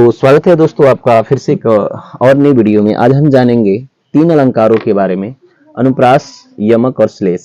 तो स्वागत है दोस्तों आपका फिर से एक और नई वीडियो में। आज हम जानेंगे तीन अलंकारों के बारे में, अनुप्रास, यमक और श्लेष।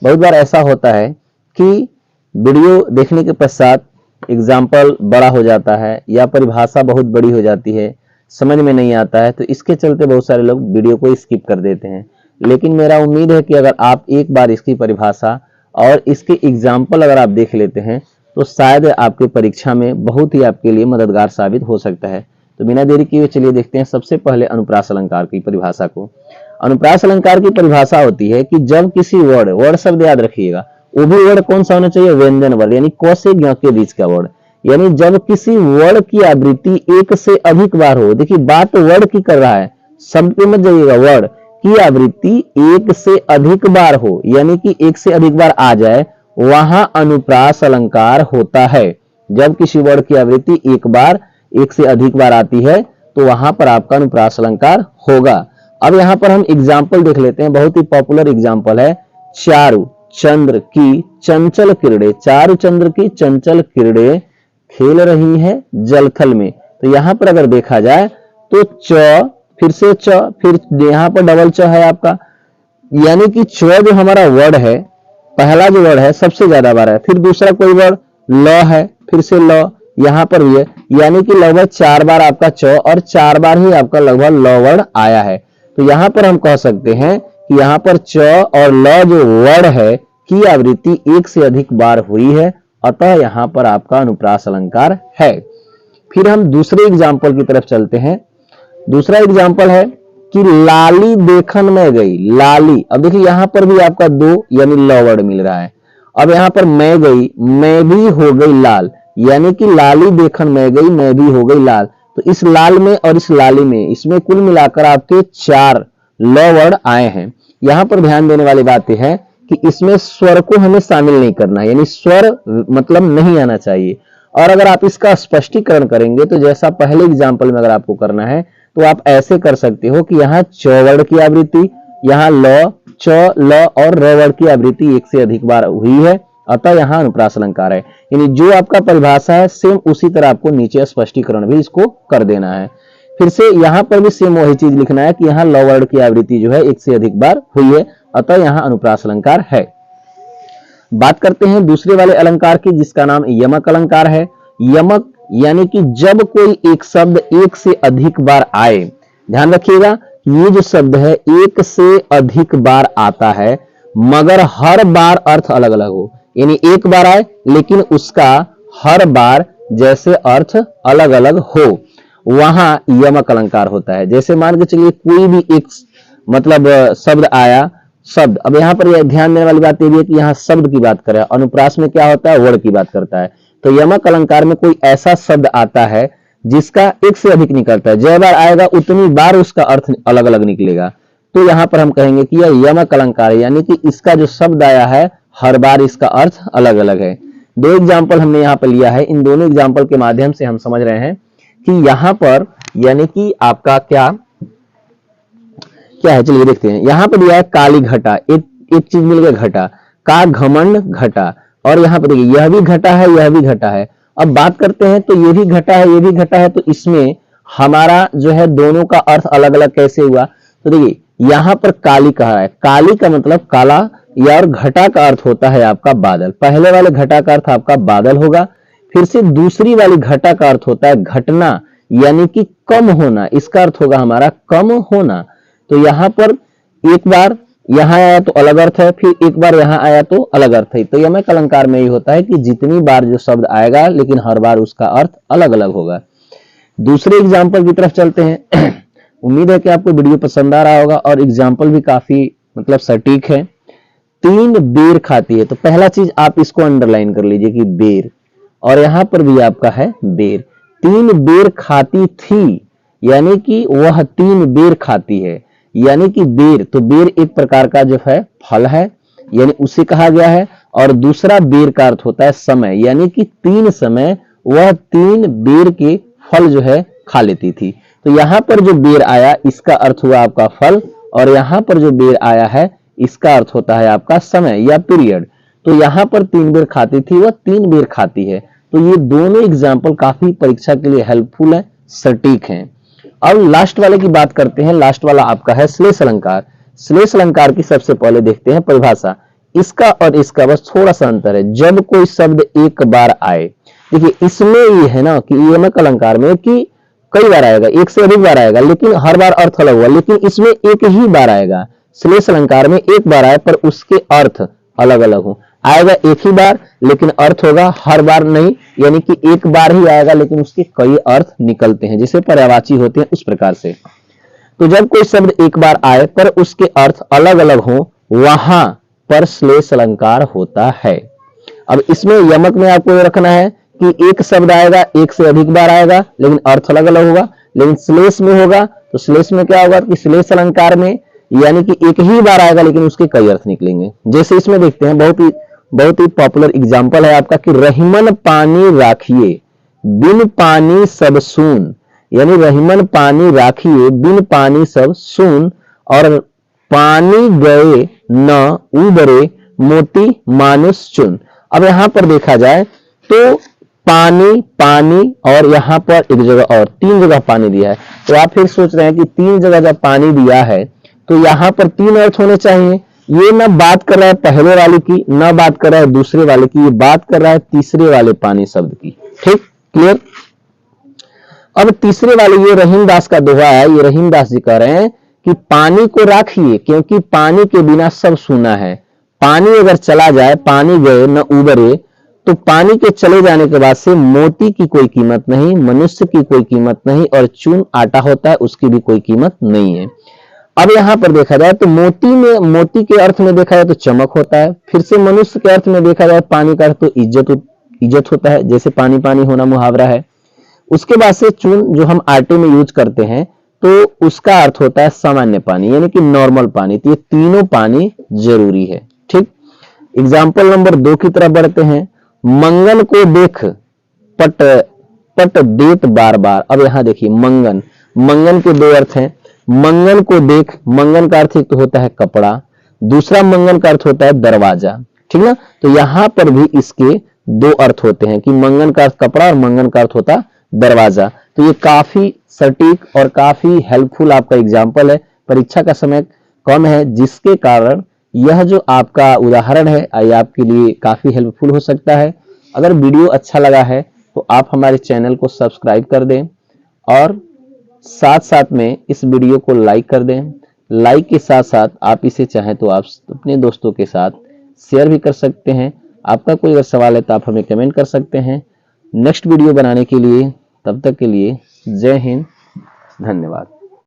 बहुत बार ऐसा होता है कि वीडियो देखने के पश्चात एग्जाम्पल बड़ा हो जाता है या परिभाषा बहुत बड़ी हो जाती है, समझ में नहीं आता है, तो इसके चलते बहुत सारे लोग वीडियो को स्किप कर देते हैं। लेकिन मेरा उम्मीद है कि अगर आप एक बार इसकी परिभाषा और इसके एग्जाम्पल अगर आप देख लेते हैं तो शायद आपके परीक्षा में बहुत ही आपके लिए मददगार साबित हो सकता है। तो बिना देरी किए चलिए देखते हैं सबसे पहले अनुप्रास अलंकार की परिभाषा को। अनुप्रास अलंकार की परिभाषा होती है कि जब किसी वर्ड शब्द याद रखिएगा, वो भी वर्ड कौन सा होना चाहिए, व्यंजन वर्ड, यानी क से ज्ञ के बीच का वर्ड। यानी जब किसी वर्ड की आवृत्ति एक से अधिक बार हो, देखिए बात वर्ड की कर रहा है, शब्द पे मत जाइएगा, वर्ड की आवृत्ति एक से अधिक बार हो, यानी कि एक से अधिक बार आ जाए, वहां अनुप्रास अलंकार होता है। जब किसी वर्ड की आवृत्ति एक से अधिक बार आती है तो वहां पर आपका अनुप्रास अलंकार होगा। अब यहां पर हम एग्जाम्पल देख लेते हैं, बहुत ही पॉपुलर एग्जाम्पल है, चारु चंद्र की चंचल किरणें, चारु चंद्र की चंचल किरणें खेल रही है जलथल में। तो यहां पर अगर देखा जाए तो च, फिर से च, फिर यहां पर डबल च है आपका, यानी कि च जो हमारा वर्ड है, पहला जो वर्ड है सबसे ज्यादा बार है, फिर दूसरा कोई वर्ड ल है, फिर से ल, यहां पर भी है, यानी कि लगभग 4 बार आपका च और 4 बार ही आपका लगभग ल वर्ड आया है। तो यहां पर हम कह सकते हैं कि यहां पर च और ल जो वर्ड है की आवृत्ति एक से अधिक बार हुई है, अतः यहां पर आपका अनुप्रास अलंकार है। फिर हम दूसरे एग्जाम्पल की तरफ चलते हैं। दूसरा एग्जाम्पल है कि लाली देखन में गई, लाली। अब देखिए यहां पर भी आपका दो यानी ल वर्ड मिल रहा है। अब यहां पर मैं गई, मैं भी हो गई लाल, यानी कि लाली देखन में गई, मैं भी हो गई लाल। तो इस लाल में और इस लाली में, इसमें कुल मिलाकर आपके 4 ल वर्ड आए हैं। यहां पर ध्यान देने वाली बात यह है कि इसमें स्वर को हमें शामिल नहीं करना है, यानी स्वर मतलब नहीं आना चाहिए। और अगर आप इसका स्पष्टीकरण करेंगे तो जैसा पहले एग्जाम्पल में अगर आपको करना है तो आप ऐसे कर सकते हो कि यहाँ च वर्ड की आवृत्ति, यहाँ ल, च, ल और र वर्ड की आवृत्ति एक से अधिक बार हुई है, अतः यहाँ अनुप्रास अलंकार है। यानी जो आपका परिभाषा है सेम उसी तरह आपको नीचे स्पष्टीकरण भी इसको कर देना है। फिर से यहाँ पर भी सेम वही चीज लिखना है कि यहाँ ल वर्ड की आवृत्ति जो है एक से अधिक बार हुई है, अतः यहाँ अनुप्रास अलंकार है। बात करते हैं दूसरे वाले अलंकार की, जिसका नाम यमक अलंकार है। यमक यानी कि जब कोई एक शब्द एक से अधिक बार आए, ध्यान रखिएगा ये जो शब्द है एक से अधिक बार आता है मगर हर बार अर्थ अलग अलग हो, यानी एक बार आए लेकिन उसका हर बार जैसे अर्थ अलग अलग हो, वहां यमक अलंकार होता है। जैसे मान के चलिए कोई भी एक मतलब शब्द आया, शब्द, अब यहाँ पर ध्यान देने वाली बात यह भी है कि यहाँ शब्द की बात करें, अनुप्रास में क्या होता है, वर्ड की बात करता है। तो यमक अलंकार में कोई ऐसा शब्द आता है जिसका एक से अधिक निकलता है, जय बार आएगा उतनी बार उसका अर्थ अलग अलग निकलेगा, तो यहां पर हम कहेंगे कि यह यमक अलंकार है, यानी कि इसका जो शब्द आया है हर बार इसका अर्थ अलग अलग है। 2 एग्जाम्पल हमने यहाँ पर लिया है, इन दोनों एग्जाम्पल के माध्यम से हम समझ रहे हैं कि यहाँ पर यानी कि आपका क्या है, चलिए देखते हैं। यहाँ पर दिया है काली घटा, एक चीज मिल गया घटा, का घमंड घटा, और यहाँ पर देखिए यह भी घटा है, यह भी घटा है। अब बात करते हैं तो ये भी घटा है, ये भी घटा है, तो इसमें हमारा जो है दोनों का अर्थ अलग अलग कैसे हुआ। तो देखिए यहाँ पर काली कहा है, काली का मतलब काला, या और घटा का अर्थ होता है आपका बादल। पहले वाले घटा का अर्थ आपका बादल होगा, फिर से दूसरी वाली घटा का अर्थ होता है घटना, यानी कि कम होना, इसका अर्थ होगा हमारा कम होना। तो यहाँ पर एक बार यहाँ आया तो अलग अर्थ है, फिर एक बार यहाँ आया तो अलग अर्थ है। तो यमक अलंकार में ये होता है कि जितनी बार जो शब्द आएगा लेकिन हर बार उसका अर्थ अलग अलग होगा। दूसरे एग्जाम्पल की तरफ चलते हैं। उम्मीद है कि आपको वीडियो पसंद आ रहा होगा और एग्जाम्पल भी काफी मतलब सटीक है। 3 बेर खाती है, तो पहला चीज आप इसको अंडरलाइन कर लीजिए कि बेर, और यहाँ पर भी आपका है बेर। 3 बेर खाती थी, यानी कि वह 3 बेर खाती है, यानी कि बेर, तो बेर एक प्रकार का जो है फल है, यानी उसे कहा गया है। और दूसरा बेर का अर्थ होता है समय, यानी कि 3 समय वह 3 बेर के फल जो है खा लेती थी। तो यहाँ पर जो बेर आया इसका अर्थ हुआ आपका फल, और यहाँ पर जो बेर आया है इसका अर्थ होता है आपका समय या पीरियड। तो यहाँ पर 3 बेर खाती थी, वह 3 बेर खाती है। तो ये दोनों एग्जाम्पल काफी परीक्षा के लिए हेल्पफुल है, सटीक हैं। अब लास्ट वाले की बात करते हैं। लास्ट वाला आपका है श्लेष अलंकार। श्लेष अलंकार की सबसे पहले देखते हैं परिभाषा। इसका और इसका बस थोड़ा सा अंतर है। जब कोई शब्द एक बार आए, देखिए इसमें ये है ना कि यमक अलंकार में कि कई बार आएगा, एक से अधिक बार आएगा, लेकिन हर बार अर्थ अलग हुआ, लेकिन इसमें एक ही बार आएगा। श्लेष अलंकार में एक बार आए पर उसके अर्थ अलग अलग हो। आएगा एक ही बार लेकिन अर्थ होगा हर बार नहीं, यानी कि एक बार ही आएगा लेकिन उसके कई अर्थ निकलते हैं, जिसे पर्यायवाची होते हैं, उस प्रकार से। तो जब कोई शब्द एक बार आए पर उसके अर्थ अलग अलग हो, वहां पर श्लेष अलंकार होता है। अब इसमें यमक में आपको ये रखना है कि एक शब्द आएगा, एक से अधिक बार आएगा लेकिन अर्थ अलग अलग होगा। लेकिन श्लेष में होगा तो श्लेष में क्या होगा कि श्लेष अलंकार में यानी कि एक ही बार आएगा लेकिन उसके कई अर्थ निकलेंगे। जैसे इसमें देखते हैं, बहुत ही पॉपुलर एग्जांपल है आपका कि रहीमन पानी राखिए बिन पानी सब सून, यानी रहीमन पानी राखिए बिन पानी सब सून, और पानी गए न उबरे मोती मानुष चुन। अब यहां पर देखा जाए तो पानी पानी और यहां पर एक जगह और तीन जगह पानी दिया है। तो आप फिर सोच रहे हैं कि तीन जगह जब पानी दिया है तो यहां पर तीन अर्थ होने चाहिए। ये ना बात कर रहा है पहले वाले की, ना बात कर रहा है दूसरे वाले की, ये बात कर रहा है तीसरे वाले पानी शब्द की। ठीक, क्लियर। अब तीसरे वाले ये रहीम दास का दोहा है। ये रहीम दास जी कह रहे हैं कि पानी को राखिए क्योंकि पानी के बिना सब सूना है। पानी अगर चला जाए, पानी गए न उबरे, तो पानी के चले जाने के बाद से मोती की कोई कीमत नहीं, मनुष्य की कोई कीमत नहीं, और चून आटा होता है उसकी भी कोई कीमत नहीं है। अब यहां पर देखा जाए तो मोती के अर्थ में देखा जाए तो चमक होता है। फिर से मनुष्य के अर्थ में देखा जाए पानी का अर्थ तो इज्जत होता है, जैसे पानी पानी होना मुहावरा है। उसके बाद से चून जो हम आटे में यूज करते हैं तो उसका अर्थ होता है सामान्य पानी, यानी कि नॉर्मल पानी। तो ये तीनों पानी जरूरी है। ठीक, एग्जाम्पल नंबर 2 की तरफ बढ़ते हैं। मंगन को देख पट देत बार बार। अब यहां देखिए मंगन के दो अर्थ हैं। मंगन को देख, मंगन का अर्थ एक तो होता है कपड़ा, दूसरा मंगन का अर्थ होता है दरवाजा। ठीक ना, तो यहां पर भी इसके दो अर्थ होते हैं कि मंगन का अर्थ कपड़ा और मंगन का अर्थ होता है दरवाजा। तो ये काफी सटीक और काफी हेल्पफुल आपका एग्जाम्पल है। परीक्षा का समय कम है जिसके कारण यह जो आपका उदाहरण है ये आपके लिए काफी हेल्पफुल हो सकता है। अगर वीडियो अच्छा लगा है तो आप हमारे चैनल को सब्सक्राइब कर दें और साथ साथ में इस वीडियो को लाइक कर दें। लाइक के साथ साथ आप इसे चाहें तो आप अपने दोस्तों के साथ शेयर भी कर सकते हैं। आपका कोई अगर सवाल है तो आप हमें कमेंट कर सकते हैं। नेक्स्ट वीडियो बनाने के लिए, तब तक के लिए जय हिंद, धन्यवाद।